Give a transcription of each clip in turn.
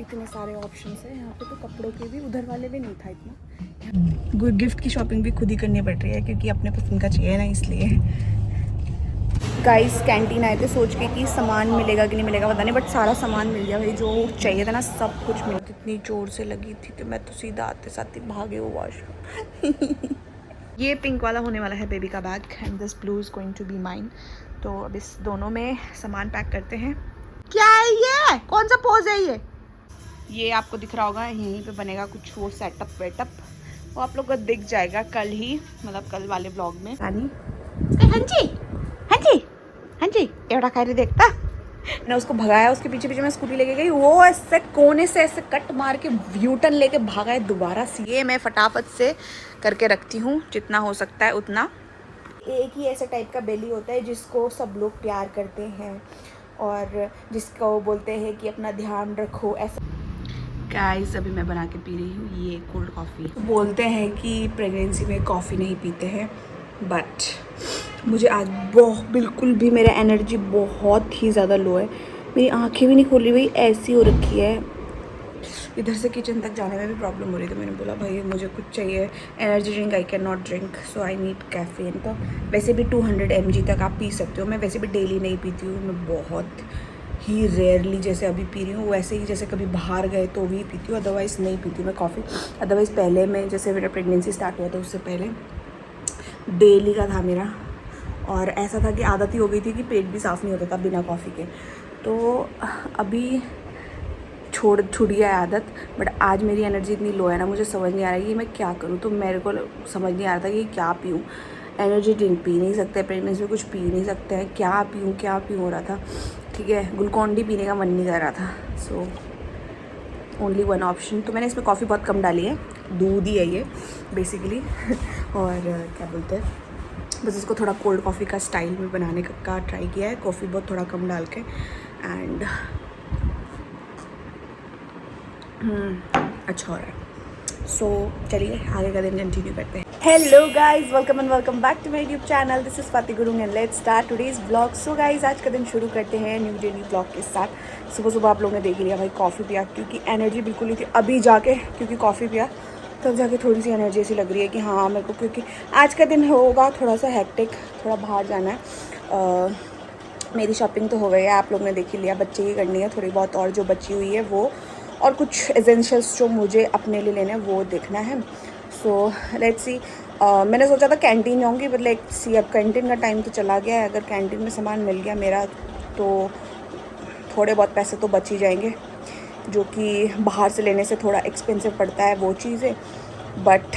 इतने सारे ऑप्शंस हैं यहाँ पे, तो कपड़ों के भी, उधर वाले भी नहीं था इतना। गिफ्ट की शॉपिंग भी खुद ही करनी पड़ रही है क्योंकि अपने पसंद का चाहिए ना, इसलिए। गाइस कैंटीन आए थे सोच के कि सामान मिलेगा कि नहीं मिलेगा पता नहीं, बट सारा सामान मिल गया भाई, जो चाहिए था ना सब कुछ मिला। इतनी जोर से लगी थी कि मैं तो सीधा आते साथ ही भागे वो वॉशरूम। ये पिंक वाला होने वाला है बेबी का bag and this blue is going to be mine. तो अब इस दोनों में सामान पैक करते हैं। क्या है ये, कौन सा पोज है ये आपको दिख रहा होगा, यहीं पे बनेगा कुछ वो सेटअप वेटअप, वो आप लोग को दिख जाएगा कल ही, मतलब कल वाले ब्लॉग में। हाँ जी हाँ जी हाँ जी, एवढा खा रही देखता। मैंने उसको भगाया, उसके पीछे पीछे मैं स्कूटी लेके गई, वो ऐसे कोने से ऐसे कट मार के व्यू टर्न लेके भागा है दोबारा से। ये मैं फटाफट से करके रखती हूँ जितना हो सकता है उतना। एक ही ऐसा टाइप का बेली होता है जिसको सब लोग प्यार करते हैं और जिसको बोलते हैं कि अपना ध्यान रखो ऐसा। गाइस अभी मैं बना के पी रही हूँ ये कोल्ड कॉफ़ी। बोलते हैं कि प्रेगनेंसी में कॉफ़ी नहीं पीते हैं, बट मुझे आज बिल्कुल भी, मेरा एनर्जी बहुत ही ज़्यादा लो है, मेरी आंखें भी नहीं खोल रही भाई, ऐसी हो रखी है। इधर से किचन तक जाने में भी प्रॉब्लम हो रही थी, मैंने बोला भाई मुझे कुछ चाहिए energy drink, I can not drink so I need caffeine. तो वैसे भी 200 mg तक आप पी सकते हो, मैं वैसे भी डेली नहीं पीती हूँ, मैं बहुत ही रेयरली जैसे अभी पी रही हूँ, वैसे ही जैसे कभी बाहर गए तो भी पीती हूँ, अदरवाइज़ नहीं पीती मैं कॉफ़ी। अदरवाइज़ पहले मैं, जैसे मेरा प्रेगनेंसी स्टार्ट हुआ था उससे पहले डेली का था मेरा, और ऐसा था कि आदत ही हो गई थी कि पेट भी साफ़ नहीं होता था बिना कॉफ़ी के। तो अभी छूट गया है आदत, बट आज मेरी एनर्जी इतनी लो है ना, मुझे समझ नहीं आ रहा है कि मैं क्या करूँ। तो मेरे को समझ नहीं आ रहा था कि क्या पीऊँ, एनर्जी ड्रिंक पी नहीं सकते, प्रेगनेंसी में कुछ पी नहीं सकते हैं, क्या पीऊँ हो रहा था। ठीक है, ग्लूकॉन डी पीने का मन नहीं कर रहा था, सो ओनली वन ऑप्शन। तो मैंने इसमें कॉफ़ी बहुत कम डाली है, दूध ही है ये बेसिकली। और क्या बोलते हैं, बस इसको थोड़ा कोल्ड कॉफ़ी का स्टाइल में बनाने का ट्राई किया है, कॉफ़ी बहुत थोड़ा कम डाल के, एंड अच्छा हो रहा है। सो चलिए आगे का दिन कंटिन्यू करते हैं। Hello guys, welcome and welcome back to my YouTube channel, this is Swati Gurung and let's start today's blog. So guys आज का दिन शुरू करते हैं न्यू डेली ब्लॉग के साथ। सुबह सुबह आप लोगों ने देख लिया भाई, कॉफ़ी पिया क्योंकि एनर्जी बिल्कुल नहीं थी, अभी जाके क्योंकि कॉफ़ी पिया तब जाके थोड़ी सी एनर्जी ऐसी लग रही है कि हाँ मेरे को, क्योंकि आज का दिन होगा थोड़ा सा हेक्टिक, थोड़ा बाहर जाना है। मेरी शॉपिंग तो हो गई है, आप लोग ने देख ही लिया, बच्चे की करनी है थोड़ी बहुत, और जो बची हुई है वो, और कुछ एसेंशियल्स जो मुझे अपने लिए लेने हैं वो देखना है। So let's see. मैंने सोचा था कैंटीन जाऊँगी, बट लेट्स सी, अब कैंटीन का टाइम तो चला गया है। अगर कैंटीन में सामान मिल गया मेरा तो थोड़े बहुत पैसे तो बच ही जाएंगे, जो कि बाहर से लेने से थोड़ा एक्सपेंसिव पड़ता है वो चीज़ें। बट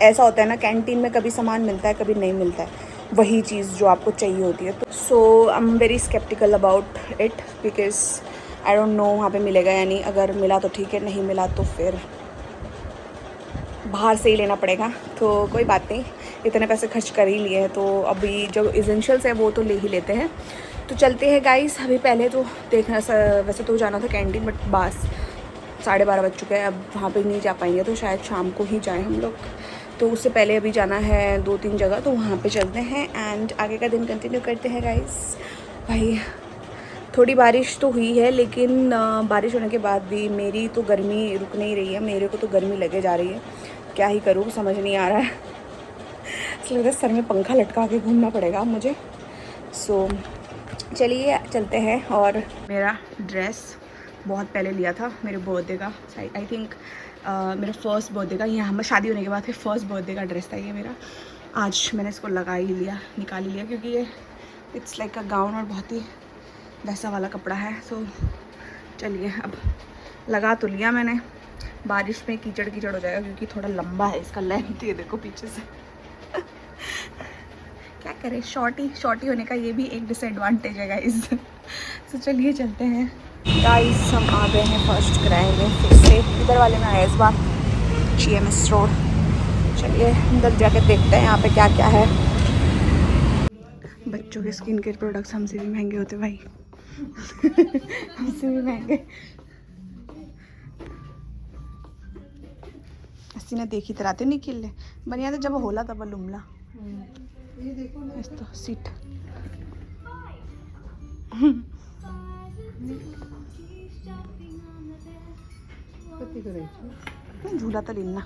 ऐसा होता है ना, कैंटीन में कभी सामान मिलता है कभी नहीं मिलता है, वही चीज़ जो आपको चाहिए होती है। तो so I am very sceptical about it because I don't know वहाँ पे मिलेगा या नहीं। अगर मिला तो ठीक है, नहीं मिला तो फिर बाहर से ही लेना पड़ेगा। तो कोई बात नहीं, इतने पैसे खर्च कर ही लिए हैं तो अभी जो एसेंशियल्स है वो तो ले ही लेते हैं। तो चलते हैं गाइस। अभी पहले तो देखना, वैसे तो जाना था कैंटीन, बट बस 12:30 बज चुके हैं, अब वहाँ पे नहीं जा पाएंगे, तो शायद शाम को ही जाएं हम लोग। तो उससे पहले अभी जाना है 2-3 जगह, तो वहाँ पे चलते हैं एंड आगे का दिन कंटिन्यू करते हैं गाइस। भाई थोड़ी बारिश तो हुई है, लेकिन बारिश होने के बाद भी मेरी तो गर्मी रुक नहीं रही है, मेरे को तो गर्मी लगे जा रही है। क्या ही करूँ समझ नहीं आ रहा है, इसलिए सर में पंखा लटका के घूमना पड़ेगा मुझे। सो चलिए चलते हैं। और मेरा ड्रेस बहुत पहले लिया था मेरे बर्थडे का, आई थिंक मेरा फर्स्ट बर्थडे का, यहाँ हम शादी होने के बाद फिर फर्स्ट बर्थडे का ड्रेस था ये मेरा। आज मैंने इसको लगा ही लिया, निकाल ही लिया, क्योंकि ये इट्स लाइक अ गाउन और बहुत ही वैसा वाला कपड़ा है। तो चलिए अब लगा तो लिया मैंने, बारिश में कीचड़ कीचड़ हो जाएगा क्योंकि थोड़ा लंबा है इसका लेंथ, ये देखो पीछे से। क्या करें, शॉर्टी होने का ये भी एक डिसएडवांटेज है गाइस। तो चलिए चलते हैं गाइस। हम आ गए हैं फर्स्ट किराए में फिर से, इधर वाले में आए इस बार, GMS रोड। चलिए अंदर जाके देखते हैं यहाँ पे क्या क्या है। बच्चों के स्किन केयर प्रोडक्ट्स हमसे भी महंगे होते भाई। हमसे भी महंगे। अस्सी ने देखी तरह निकल बढ़िया तो जब होला तब लुमला तो सीट। झूला तो लेना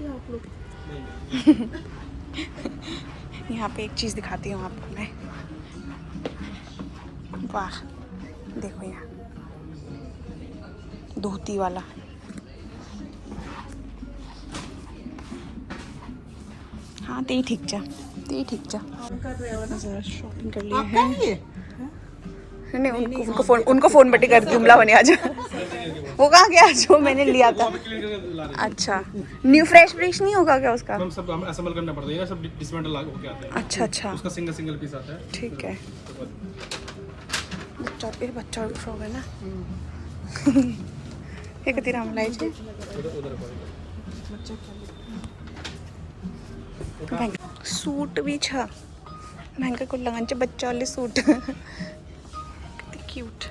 आप लोग। यहाँ पे एक चीज़ दिखाती हूँ आपको मैं। वाह देखो यहाँ धोती वाला। हाँ ते ठीक जा शॉपिंग कर लिया है। नहीं उनको फोन बटे कर जुमला बने आज। वो कहाँ गया जो मैंने लिया था? अच्छा न्यू फ्रेश नहीं होगा क्या उसका? सब असेंबल करना पड़ता है ना, सब डिसमेंटल होके आते हैं। अच्छा उसका सिंगल पीस आता है। ठीक है। बच्चा फ्रॉक है ना। एक तेरा हमला सूट भी छा महंगा को लगान च बच्चा वाले सूट। क्यूट।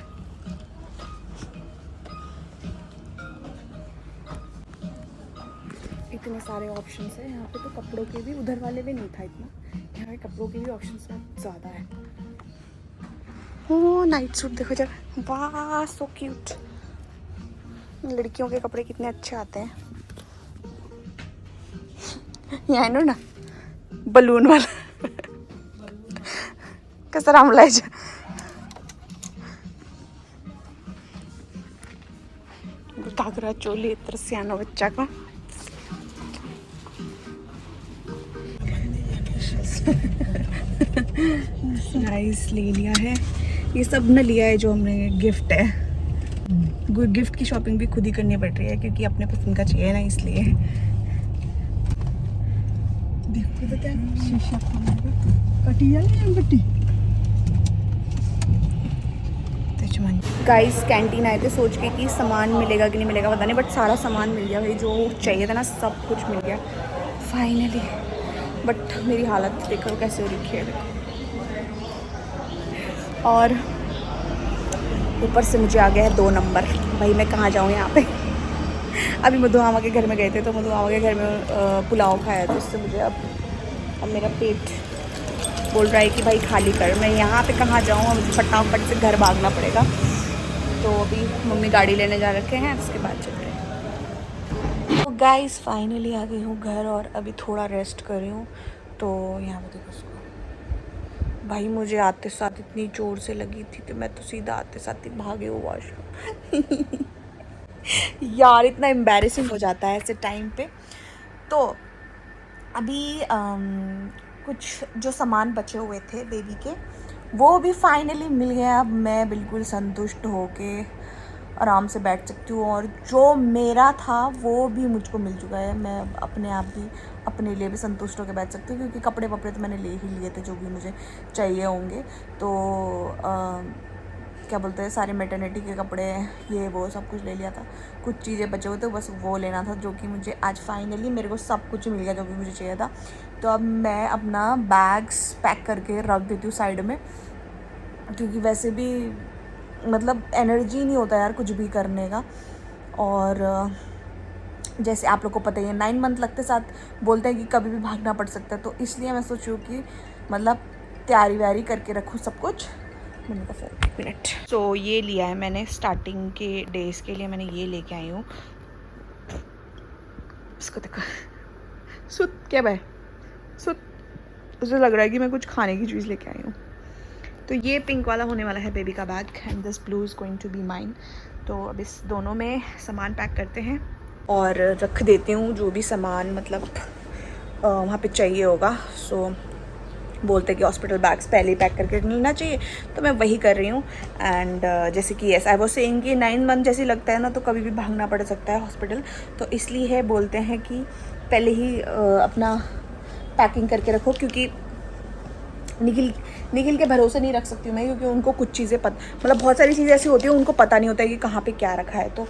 इतने सारे ऑप्शंस है यहाँ पे तो कपड़ों के भी, उधर वाले में नहीं था इतना, यहाँ पे कपड़ों के भी ऑप्शंस बहुत ज़्यादा है। ओह नाइट सूट देखो जरा, वाह सो क्यूट। लड़कियों के कपड़े कितने अच्छे आते हैं। यहाँ नो ना बलून वाला कैसा राम लाइज। घाघरा चोली इतना सियाना बच्चा का। नाइस ले लिया है। ये सब न लिया है जो हमने गिफ्ट है। गिफ्ट की शॉपिंग भी खुद ही करनी पड़ रही है क्योंकि अपने पसंद का चाहिए ना, इसलिए। देखो तो क्या शीशा गाइस कैंटीन आए थे सोच के कि सामान मिलेगा कि नहीं मिलेगा पता नहीं, बट सारा सामान मिल गया भाई, जो चाहिए था ना सब कुछ मिल गया फाइनली। बट मेरी हालत देखो कैसे हो रही है। और ऊपर से मुझे आ गया है 2 नंबर। भाई मैं कहाँ जाऊँ यहाँ पे। अभी मधु मामा के घर में गए थे तो मधु मामा के घर में पुलाव खाया तो उससे मुझे अब मेरा पेट बोल रहा है कि भाई खाली कर। मैं यहाँ पे कहाँ जाऊँ, मुझे फटाफट से घर भागना पड़ेगा। तो अभी मम्मी गाड़ी लेने जा रखे हैं, उसके बाद चल रहे हैं। तो गाइस फाइनली आ गई हूँ घर और अभी थोड़ा रेस्ट कर रही हूँ। तो यहाँ पे देखो उसको, भाई मुझे आते साथ इतनी जोर से लगी थी कि मैं तो सीधा आते साथ ही भागे हूँ वॉशरूम। यार इतना एम्बैरेसिंग हो जाता है ऐसे टाइम पे। तो अभी कुछ जो सामान बचे हुए थे बेबी के वो भी फाइनली मिल गया। अब मैं बिल्कुल संतुष्ट होके आराम से बैठ सकती हूँ और जो मेरा था वो भी मुझको मिल चुका है। मैं अपने आप भी अपने लिए भी संतुष्ट होकर बैठ सकती हूँ क्योंकि कपड़े वपड़े तो मैंने ले ही लिए थे जो भी मुझे चाहिए होंगे। तो क्या बोलते हैं, सारे मैटरनिटी के कपड़े ये वो सब कुछ ले लिया था। कुछ चीज़ें बचे हुए थे बस वो लेना था, जो कि मुझे आज फाइनली मेरे को सब कुछ मिल गया जो भी मुझे चाहिए था। तो अब मैं अपना बैग्स पैक करके रख देती हूँ साइड में, क्योंकि वैसे भी मतलब एनर्जी नहीं होता यार कुछ भी करने का। और जैसे आप लोग को पता ही है 9 मंथ लगते साथ बोलते हैं कि कभी भी भागना पड़ सकता है, तो इसलिए मैं सोच रही हूँ कि मतलब तैयारी व्यारी करके रखूँ सब कुछ। मैंने कहा फिर 1 मिनट। तो ये लिया है मैंने स्टार्टिंग के डेज़ के लिए, मैंने ये लेके आई हूँ। इसको देखो सुत क्या भाई सुत, उसे लग रहा है कि मैं कुछ खाने की चीज़ लेके आई हूँ। तो ये पिंक वाला होने वाला है बेबी का bag and this blue is going to be mine. तो अब इस दोनों में सामान पैक करते हैं और रख देती हूँ जो भी सामान मतलब वहाँ पे चाहिए होगा। सो बोलते कि हॉस्पिटल बैग्स पहले ही पैक करके लेना चाहिए, तो मैं वही कर रही हूँ। एंड जैसे कि आई वाज सेइंग कि 9 मंथ जैसे लगता है ना तो कभी भी भागना पड़ सकता है हॉस्पिटल, तो इसलिए है बोलते हैं कि पहले ही अपना पैकिंग करके रखो। क्योंकि निखिल के भरोसे नहीं रख सकती हूँ मैं, क्योंकि उनको कुछ चीज़ें मतलब बहुत सारी चीज़ें ऐसी होती हैं उनको पता नहीं होता है कि कहाँ पे क्या रखा है। तो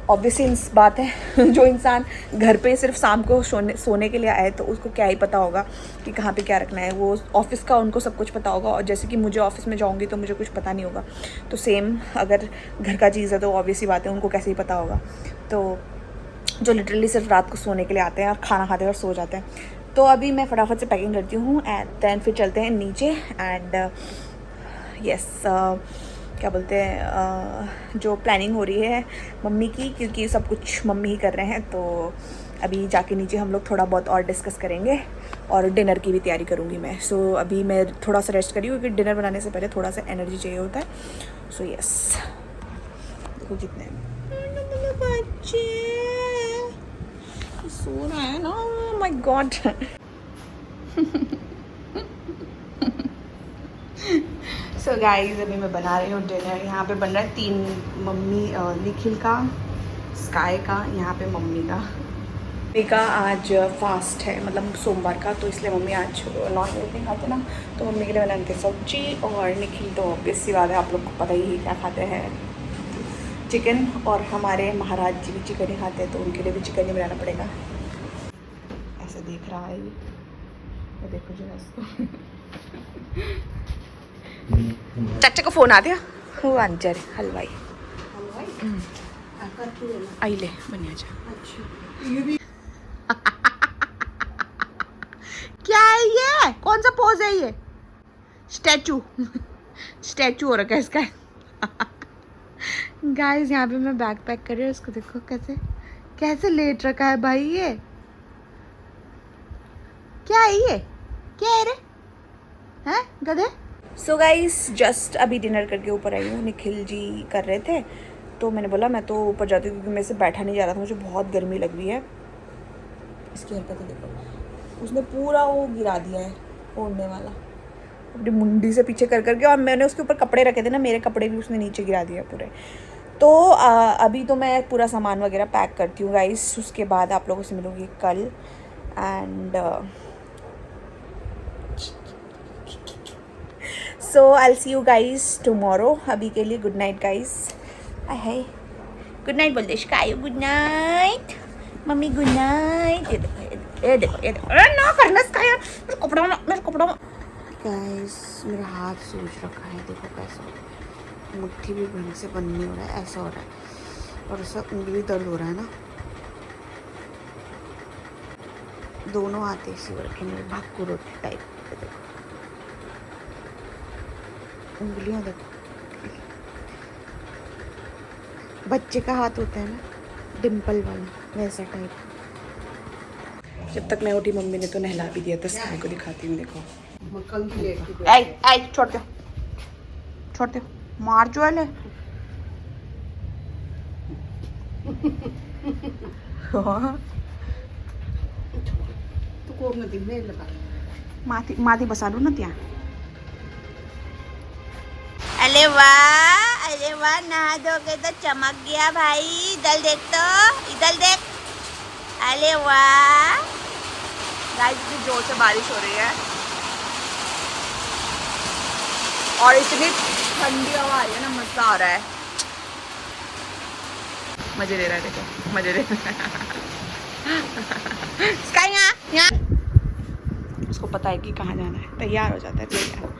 ऑब्वियस बात है जो इंसान घर पे सिर्फ शाम को सोने के लिए आए तो उसको क्या ही पता होगा कि कहाँ पे क्या रखना है। वो ऑफिस का उनको सब कुछ पता होगा, और जैसे कि मुझे ऑफिस में जाऊँगी तो मुझे कुछ पता नहीं होगा। तो सेम अगर घर का चीज़ है तो ऑब्वियस ही बात है उनको कैसे ही पता होगा। तो जो लिटरली सिर्फ रात को सोने के लिए आते हैं और खाना खाते हैं और सो जाते हैं। तो अभी मैं फटाफट से पैकिंग करती हूँ एंड देन फिर चलते हैं नीचे। एंड यस क्या बोलते हैं जो प्लानिंग हो रही है मम्मी की, क्योंकि सब कुछ मम्मी ही कर रहे हैं, तो अभी जाके नीचे हम लोग थोड़ा बहुत और डिस्कस करेंगे और डिनर की भी तैयारी करूँगी मैं। सो अभी मैं थोड़ा सा रेस्ट करी हूँ क्योंकि डिनर बनाने से पहले थोड़ा सा एनर्जी चाहिए होता है। सो यस देखो जितने बच्चे सो रहा है ना, माय गॉड। सो गाइस अभी मैं बना रही हूँ डिनर। यहाँ पे बन रहा है 3, मम्मी निखिल का, स्काई का, यहाँ पे मम्मी का। मम्मी का आज फास्ट है, मतलब सोमवार का, तो इसलिए मम्मी आज नॉन वेज नहीं खाते ना, तो मम्मी के लिए बनाते हैं सब्जी। और निखिल तो ऑब्वियस सी बात है, आप लोग को पता ही है क्या खाते हैं, चिकन। और हमारे महाराज जी भी चिकन ही खाते हैं, तो उनके लिए भी चिकन ही बनाना पड़ेगा। ऐसे देख रहा है ये देखो जो इसको। चाचा को फोन आ दिया, वो अंजर हलवाई आई ले बनिया जा। क्या है ये, कौन सा पोज है ये? स्टैचू स्टैचू हो रखा है इसका। गाइस यहाँ पे मैं बैग पैक कर रही हूँ, इसको देखो कैसे कैसे लेट रखा है भाई। ये क्या है, ये क्या है रे, हैं गधे। सो गाइस जस्ट अभी डिनर करके ऊपर आई हूँ, निखिल जी कर रहे थे, तो मैंने बोला मैं तो ऊपर जाती हूँ क्योंकि मेरे से बैठा नहीं जा रहा था, मुझे बहुत गर्मी लग रही है। इसकी हरकतें देखो, उसने पूरा वो गिरा दिया है ओढ़ने वाला अपनी मुंडी से पीछे कर करके, और मैंने उसके ऊपर कपड़े रखे थे ना, मेरे कपड़े भी उसने नीचे गिरा दिए पूरे। तो अभी तो मैं पूरा सामान वगैरह पैक करती हूँ गाइस, उसके बाद आप लोगों से मिलूँगी कल। And so I will see you guys tomorrow. अभी के लिए गुड नाइट गाइस। है गुड नाइट बोल दे शिकायु, good night mummy, good night. ये देखो ये देखो ये देखो, अरे ना करना स्काई, मेरे कपड़ा गाइस, मेरा हाथ सूज रखा है, देखो कैसा, मुट्ठी भी ढंग से बंद नहीं हो रहा है, ऐसा हो रहा है, और ऐसा उंगली दर्द हो रहा है ना, दोनों हाथ ऐसे हो रखे मेरे, भागू रोटी टाइप। देखो उंगलियां देखो, बच्चे का हाथ होता है ना डिम्पल वाला, वैसा टाइप। जब तक मैं उठी मम्मी ने तो नहला भी दिया था, स्काई को दिखाती हूँ देखो। छोड़ दो मार जो है माथी बसा लू ना त्या। अरे वाह नहा धोके तो चमक गया भाई, इधर देख तो, इधर देख। अरे वाह गाइस इतनी जोर से बारिश हो रही है और इतनी ठंडी हवा आ रही है ना, मजा आ रहा है, मजे ले रहा है, देखो मजे ले स्काई यहाँ उसको पता है कि कहाँ जाना है, तैयार हो जाता है तैयार।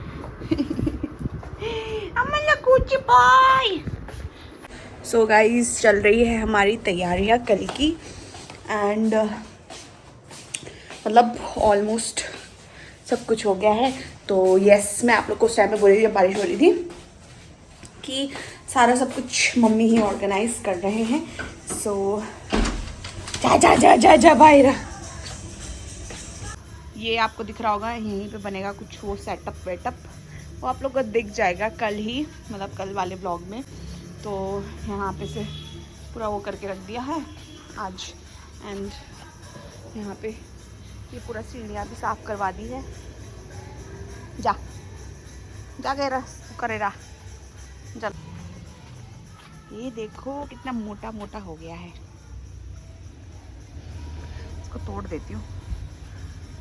सो गाइस चल रही है हमारी तैयारियां कल की, एंड मतलब ऑलमोस्ट सब कुछ हो गया है। तो यस मैं आप लोग को उस टाइम पे बोल रही थी जब बारिश हो रही थी कि सारा सब कुछ मम्मी ही ऑर्गेनाइज कर रहे हैं। सो जा जा जा जा जा बाहर, ये आपको दिख रहा होगा, यहीं पे बनेगा कुछ वो सेटअप वेटअप, वो आप लोग को दिख जाएगा कल ही, मतलब कल वाले ब्लॉग में। तो यहाँ पे से पूरा वो करके रख दिया है आज, एंड यहाँ पे ये पूरा सीढ़ियाँ भी साफ़ करवा दी है। जा जा गए करे रहा चल। ये देखो कितना मोटा मोटा हो गया है, इसको तोड़ देती हूँ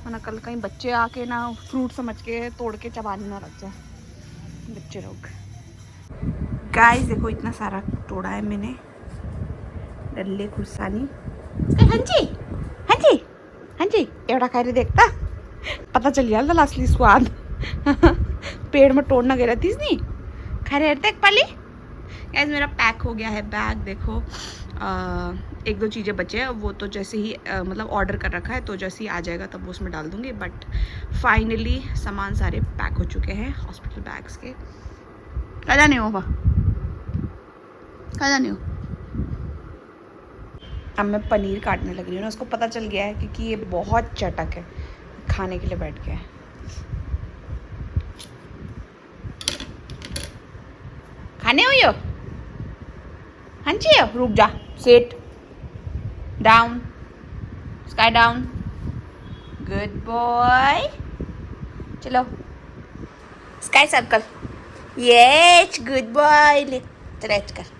वरना कल कहीं बच्चे आके ना फ्रूट समझ के तोड़ के चबाने ना रख जाए बच्चे लोग। गाइस देखो इतना सारा तोड़ा है मैंने, डल्ले खुरसानी। हाँ जी हाँ जी हाँ जी एवढा खाई देखता पता चल गया था असली स्वाद। पेड़ में तोड़ना गया थी नहीं खा रहे थे पाली। गाइस मेरा पैक हो गया है बैग, देखो एक दो चीज़ें बचे हैं, वो तो जैसे ही मतलब ऑर्डर कर रखा है, तो जैसे ही आ जाएगा तब वो उसमें डाल दूँगी। बट फाइनली सामान सारे पैक हो चुके हैं हॉस्पिटल बैग्स के। कहाँ नहीं हो पा, कहाँ नहीं हो। अब मैं पनीर काटने लग रही हूँ ना, उसको पता चल गया है क्योंकि ये बहुत चटक है, खाने के लिए बैठ गया है। खाने हुई हो? हाँ जी, रुक जा, sit down, Sky down, good boy. चलो Sky circle, yes good boy. ले स्ट्रेच कर,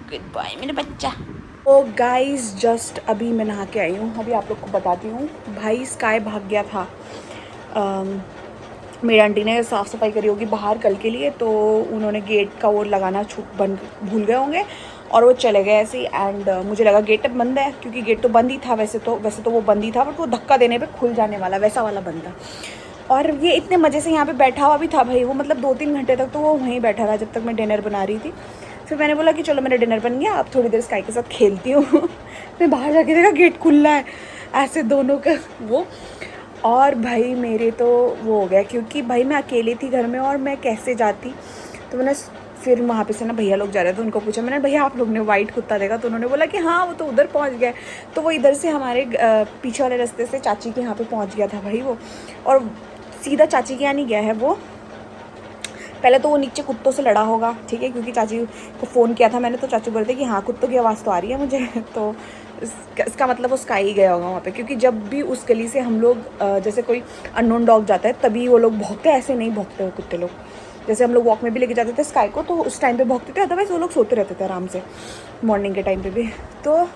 गुड बॉय मेरा बच्चा। ओ गाइस, जस्ट अभी मैं नहा के आई हूँ। अभी आप लोग को बताती हूँ, भाई स्काई भाग गया था। मेरी आंटी ने साफ़ सफाई करी होगी बाहर कल के लिए, तो उन्होंने गेट का वो लगाना बंद भूल गए होंगे और वो चले गए ऐसे ही। एंड मुझे लगा गेट अब बंद है, क्योंकि गेट तो बंद ही था वैसे तो वो बंद ही था, बट वो धक्का देने पे खुल जाने वाला वैसा वाला बंद था। और ये इतने मज़े से यहाँ पे बैठा हुआ भी था भाई वो, मतलब 2-3 घंटे तक तो वो वहीं बैठा रहा जब तक मैं डिनर बना रही थी। फिर मैंने बोला कि चलो मेरा डिनर बन गया, अब थोड़ी देर स्काई के साथ खेलती हूँ। मैं बाहर जाके देखा गेट खुला है, ऐसे दोनों का वो। और भाई मेरे तो वो हो गया, क्योंकि भाई मैं अकेली थी घर में और मैं कैसे जाती। तो मैंने फिर वहाँ पे से ना भैया लोग जा रहे थे, उनको पूछा मैंने, भैया आप लोग ने वाइट कुत्ता देखा? तो उन्होंने बोला कि हाँ वो तो उधर पहुँच गया। तो वो इधर से हमारे पीछे वाले रास्ते से चाची के यहाँ पे पहुँच गया था भाई वो, और सीधा चाची के यहाँ नहीं गया है वो। पहले तो वो नीचे कुत्तों से लड़ा होगा, ठीक है, क्योंकि चाची को फ़ोन किया था मैंने, तो चाची बोलते कि हाँ कुत्तों की आवाज़ तो आ रही है मुझे। तो इसका मतलब वो स्काई ही गया होगा वहाँ पे, क्योंकि जब भी उस गली से हम लोग जैसे कोई अननोन डॉग जाता है तभी वो लोग भौंकते हैं, ऐसे नहीं भौंकते हुए कुत्ते लोग। जैसे हम लोग वॉक में भी लेके जाते थे स्काई को, तो उस टाइम पे भौंकते थे, अदरवाइज़ वो लोग सोते रहते थे आराम से मॉर्निंग के टाइम पे भी। तो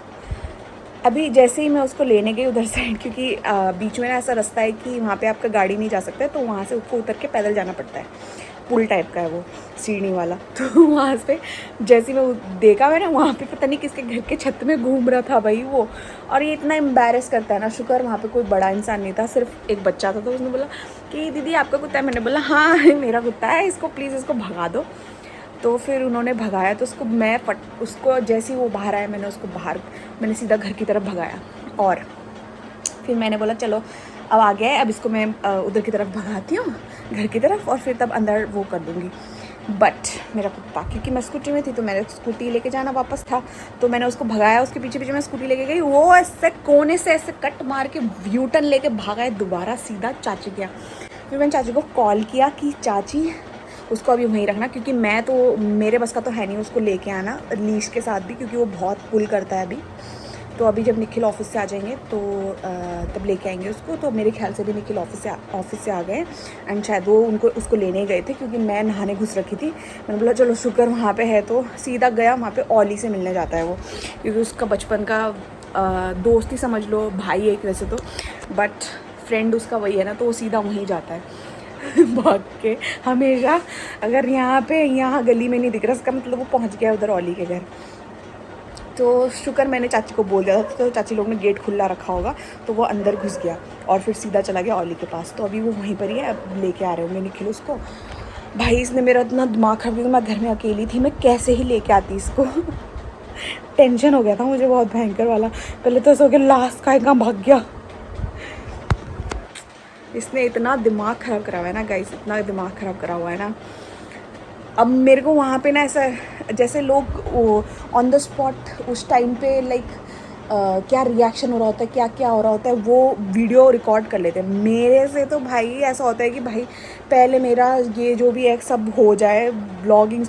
अभी जैसे ही मैं उसको लेने गई उधर साइड, क्योंकि बीच में ना ऐसा रास्ता है कि वहाँ पे आपका गाड़ी नहीं जा सकता है, तो वहाँ से उसको उतर के पैदल जाना पड़ता है, पुल टाइप का है वो, सीढ़ी वाला। तो वहाँ से जैसे ही मैं देखा, मैंने वहाँ पे पता नहीं किसके घर के छत में घूम रहा था भाई वो। और ये इतना एम्बैरेस करता है ना, शुक्र वहाँ पे कोई बड़ा इंसान नहीं था, सिर्फ एक बच्चा था। तो उसने बोला कि दीदी आपका कुत्ता है? मैंने बोला हाँ मेरा कुत्ता है, इसको प्लीज़ इसको भगा दो। तो फिर उन्होंने भगाया, तो उसको जैसे ही वो बाहर आया, मैंने सीधा घर की तरफ भगाया। और फिर मैंने बोला चलो अब आ गया है, अब इसको मैं उधर की तरफ भगाती हूँ घर की तरफ, और फिर तब अंदर वो कर दूँगी। बट मेरा कुत्ता, क्योंकि मैं स्कूटी में थी तो मैंने स्कूटी लेके जाना वापस था, तो मैंने उसको भगाया, उसके पीछे पीछे मैं स्कूटी लेके गई, वो ऐसे कोने से ऐसे कट मार के यू टर्न लेके भागा है दोबारा सीधा चाची के यहाँ। फिर मैंने चाची को कॉल किया कि चाची उसको अभी वहीं रखना, क्योंकि मेरे बस का तो है नहीं उसको लेके आना लीश के साथ भी, क्योंकि वो बहुत पुल करता है अभी। तो अभी जब निखिल ऑफिस से आ जाएंगे तो तब लेके आएंगे उसको। तो मेरे ख्याल से भी निखिल ऑफिस से आ गए, एंड शायद वो उसको लेने ही गए थे, क्योंकि मैं नहाने घुस रखी थी। मैंने बोला चलो शुक्र वहाँ पे है, तो सीधा गया वहाँ पे ओली से मिलने जाता है वो, क्योंकि उसका बचपन का दोस्त ही समझ लो, भाई एक वैसे तो, बट फ्रेंड उसका वही है ना, तो वो सीधा वहीं जाता है भाग के हमेशा। अगर यहाँ गली में नहीं दिख रहा, इसका मतलब वो पहुँच गया उधर ओली के घर। तो शुक्र मैंने चाची को बोल दिया था, तो चाची लोग ने गेट खुला रखा होगा, तो वो अंदर घुस गया और फिर सीधा चला गया ओली के पास। तो अभी वो वहीं पर ही है, अब लेके आ रहे होंगे निखिल उसको। भाई इसने मेरा इतना दिमाग खराब किया, मैं घर में अकेली थी, मैं कैसे ही लेके आती इसको। टेंशन हो गया था मुझे बहुत भयंकर वाला। पहले तो ऐसा हो गया लास्ट का कहाँ भाग गया। इसने इतना दिमाग ख़राब करा हुआ है ना गाइस, इतना दिमाग ख़राब करा हुआ है ना। अब मेरे को वहाँ पे ना ऐसा, जैसे लोग ऑन द स्पॉट उस टाइम पे लाइक क्या रिएक्शन हो रहा होता है, क्या क्या हो रहा होता है, वो वीडियो रिकॉर्ड कर लेते हैं। मेरे से तो भाई ऐसा होता है कि भाई पहले मेरा ये जो भी है सब हो जाए, ब्लॉगिंग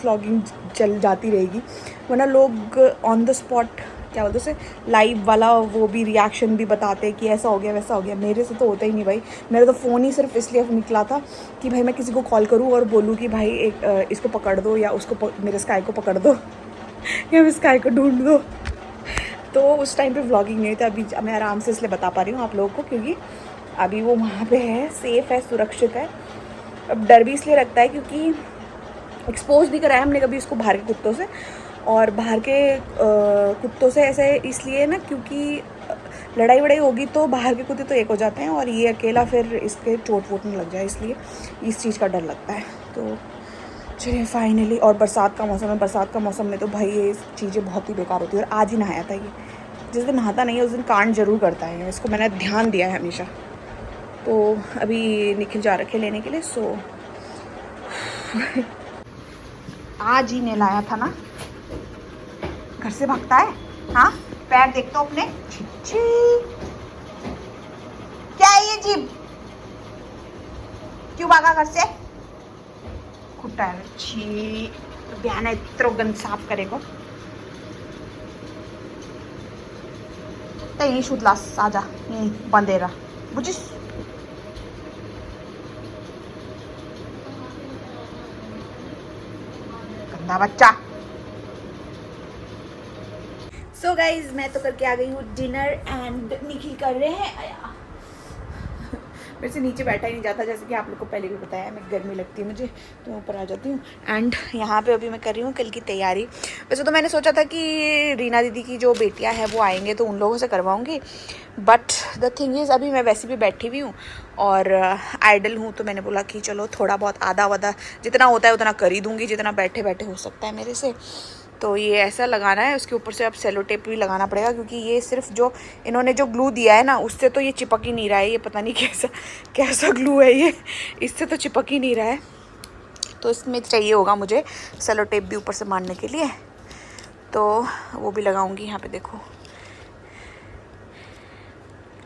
चल जाती रहेगी, वरना लोग ऑन द स्पॉट क्या बोलते उसे, लाइव वाला वो भी रिएक्शन भी बताते हैं कि ऐसा हो गया वैसा हो गया। मेरे से तो होता ही नहीं भाई। मेरा तो फ़ोन ही सिर्फ इसलिए निकला था कि भाई मैं किसी को कॉल करूँ और बोलूँ कि भाई इसको पकड़ दो, या मेरे स्काई को पकड़ दो या मैं स्काई को ढूंढ दो। तो उस टाइम पे व्लॉगिंग नहीं हुई थी। अभी मैं आराम से इसलिए बता पा रही हूँ आप लोगों को, क्योंकि अभी वो वहाँ पे है, सेफ़ है, सुरक्षित है। अब डर भी इसलिए लगता है क्योंकि एक्सपोज नहीं कराया हमने कभी इसको बाहर के कुत्तों से, और बाहर के कुत्तों से ऐसे इसलिए ना, क्योंकि लड़ाई वड़ाई होगी तो बाहर के कुत्ते तो एक हो जाते हैं, और ये अकेला फिर इसके चोट वोट नहीं लग जाए, इसलिए इस चीज़ का डर लगता है। तो चलिए फाइनली, और बरसात का मौसम है, बरसात का मौसम में तो भाई ये चीज़ें बहुत ही बेकार होती है। और आज ही नहाया था ये, जिस दिन नहाता नहीं है उस दिन कांड जरूर करता है, इसको मैंने ध्यान दिया है हमेशा। तो अभी निखिल जा रखे लेने के लिए, सो आज ही नहलाया था ना, घर से भागता है। हाँ, पैर देख तो अपने, छी क्या है ये जीभ, क्यों भागा घर से? खुट्टा है, छी बयान इतरो गंद साफ करेगो तई शुद्लास आजा बंदेरा बुझिस। गंदा बच्चा। सो गाइज मैं तो करके आ गई हूँ डिनर एंड निखिल कर रहे हैं, आया मेरे से नीचे बैठा ही नहीं जाता, जैसे कि आप लोग को पहले भी बताया, मैं गर्मी लगती है मुझे तो मैं ऊपर आ जाती हूँ। एंड यहाँ पे अभी मैं कर रही हूँ कल की तैयारी। वैसे तो मैंने सोचा था कि रीना दीदी की जो बेटियाँ हैं वो आएंगे तो उन लोगों से करवाऊँगी, बट द थिंग इज़ अभी मैं वैसे भी बैठी हुई हूँ और आइडल हूँ, तो मैंने बोला कि चलो थोड़ा बहुत आधा वादा जितना होता है उतना कर ही दूँगी, जितना बैठे बैठे हो सकता है मेरे से। तो ये ऐसा लगाना है, उसके ऊपर से अब सेलो टेप भी लगाना पड़ेगा, क्योंकि ये सिर्फ जो इन्होंने जो ग्लू दिया है ना उससे तो ये चिपक ही नहीं रहा है। ये पता नहीं कैसा ग्लू है ये, इससे तो चिपक ही नहीं रहा है। तो इसमें चाहिए होगा मुझे सेलो टेप भी ऊपर से मारने के लिए, तो वो भी लगाऊंगी। यहाँ पे देखो,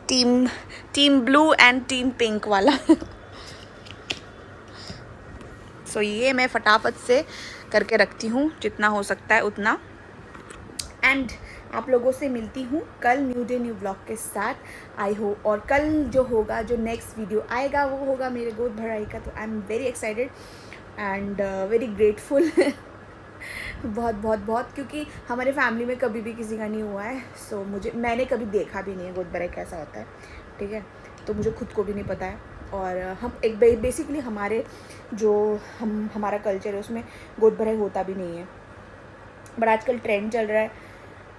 team blue and team pink वाला सो ये मैं फटाफट से करके रखती हूँ जितना हो सकता है उतना। एंड आप लोगों से मिलती हूँ कल न्यू डे न्यू ब्लॉग के साथ, आई हो। और कल जो होगा, जो नेक्स्ट वीडियो आएगा वो होगा मेरे गोद भराई का। तो आई am very excited and very grateful बहुत बहुत बहुत, क्योंकि हमारे फैमिली में कभी भी किसी का नहीं हुआ है। सो मैंने कभी देखा भी नहीं है गोद भराई कैसा होता है, ठीक है, तो मुझे खुद को भी नहीं पता है। और हम एक बेसिकली हमारे जो हमारा कल्चर है उसमें गोद भराई होता भी नहीं है, बट आजकल ट्रेंड चल रहा है।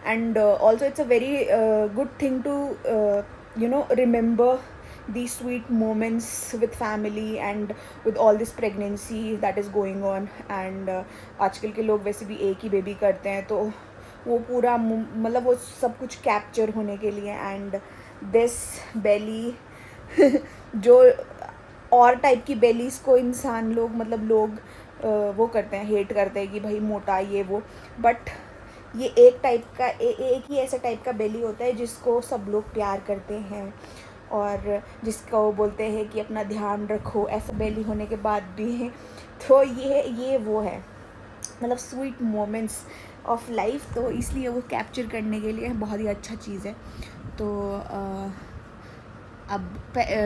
And also it's a very good thing to you know remember these sweet moments with family and with all this pregnancy that is going on. and आजकल के लोग वैसे भी एक ही बेबी करते हैं, तो वो पूरा मतलब वो सब कुछ कैप्चर होने के लिए। एंड दिस बेली जो और टाइप की बेलीज को इंसान लोग मतलब लोग वो करते हैं, हेट करते हैं कि भाई मोटा ये वो, बट ये एक टाइप का एक ही ऐसा टाइप का बेली होता है जिसको सब लोग प्यार करते हैं और जिसको बोलते हैं कि अपना ध्यान रखो, ऐसा बेली होने के बाद भी है। तो ये वो है मतलब स्वीट मोमेंट्स ऑफ लाइफ, तो इसलिए वो कैप्चर करने के लिए बहुत ही अच्छा चीज़ है। तो अब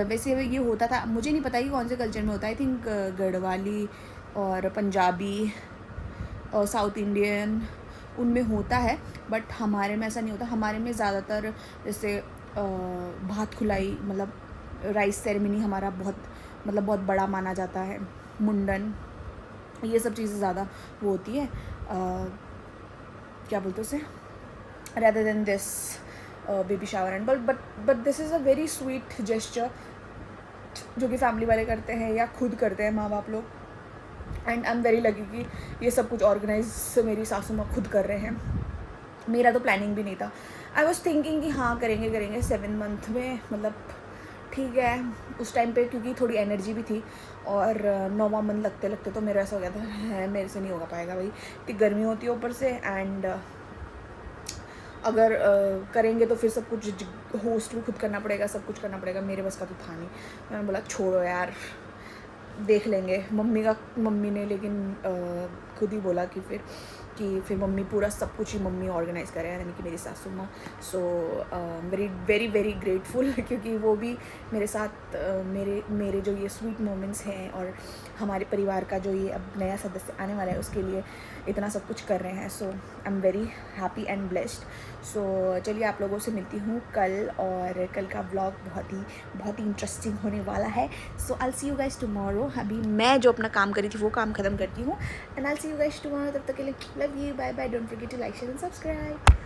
वैसे ये होता था, मुझे नहीं पता कि कौन से कल्चर में होता है, आई थिंक गढ़वाली और पंजाबी और साउथ इंडियन उनमें होता है, बट हमारे में ऐसा नहीं होता। हमारे में ज़्यादातर जैसे भात खुलाई मतलब राइस सेरेमनी हमारा बहुत बड़ा माना जाता है, मुंडन, ये सब चीज़ें ज़्यादा वो होती है, क्या बोलते उसे, rather than this baby shower and but this is a very sweet gesture जो कि फैमिली वाले करते हैं या खुद करते हैं माँ बाप लोग। And I am very lucky कि ये सब कुछ ऑर्गेनाइज मेरी सासू माँ खुद कर रहे हैं, मेरा तो प्लानिंग भी नहीं था। आई वॉज थिंकिंग कि हाँ करेंगे 7 मंथ में, मतलब ठीक है उस टाइम पे, क्योंकि थोड़ी एनर्जी भी थी और 9वां मंथ लगते लगते तो मेरा ऐसा हो गया था है मेरे से नहीं होगा पाएगा भाई, कि गर्मी होती है ऊपर से। एंड अगर करेंगे तो फिर सब कुछ होस्ट भी खुद करना पड़ेगा, सब कुछ करना पड़ेगा, मेरे बस का तो था नहीं। मैंने बोला छोड़ो यार देख लेंगे। मम्मी ने लेकिन खुद ही बोला कि फिर मम्मी पूरा सब कुछ ही मम्मी ऑर्गेनाइज़ करे, यानी कि मेरी सासू माँ। So very very very grateful क्योंकि वो भी मेरे साथ मेरे जो ये स्वीट मोमेंट्स हैं और हमारे परिवार का जो ये अब नया सदस्य आने वाला है उसके लिए इतना सब कुछ कर रहे हैं। So I am very happy and blessed. So चलिए आप लोगों से मिलती हूँ कल, और कल का व्लॉग बहुत ही इंटरेस्टिंग होने वाला है। So I will see you guys tomorrow. अभी मैं जो अपना काम करी थी वो काम ख़त्म करती हूँ, and I will see you guys tomorrow. तब तक के लिए love you, bye bye, don't forget to like share and subscribe.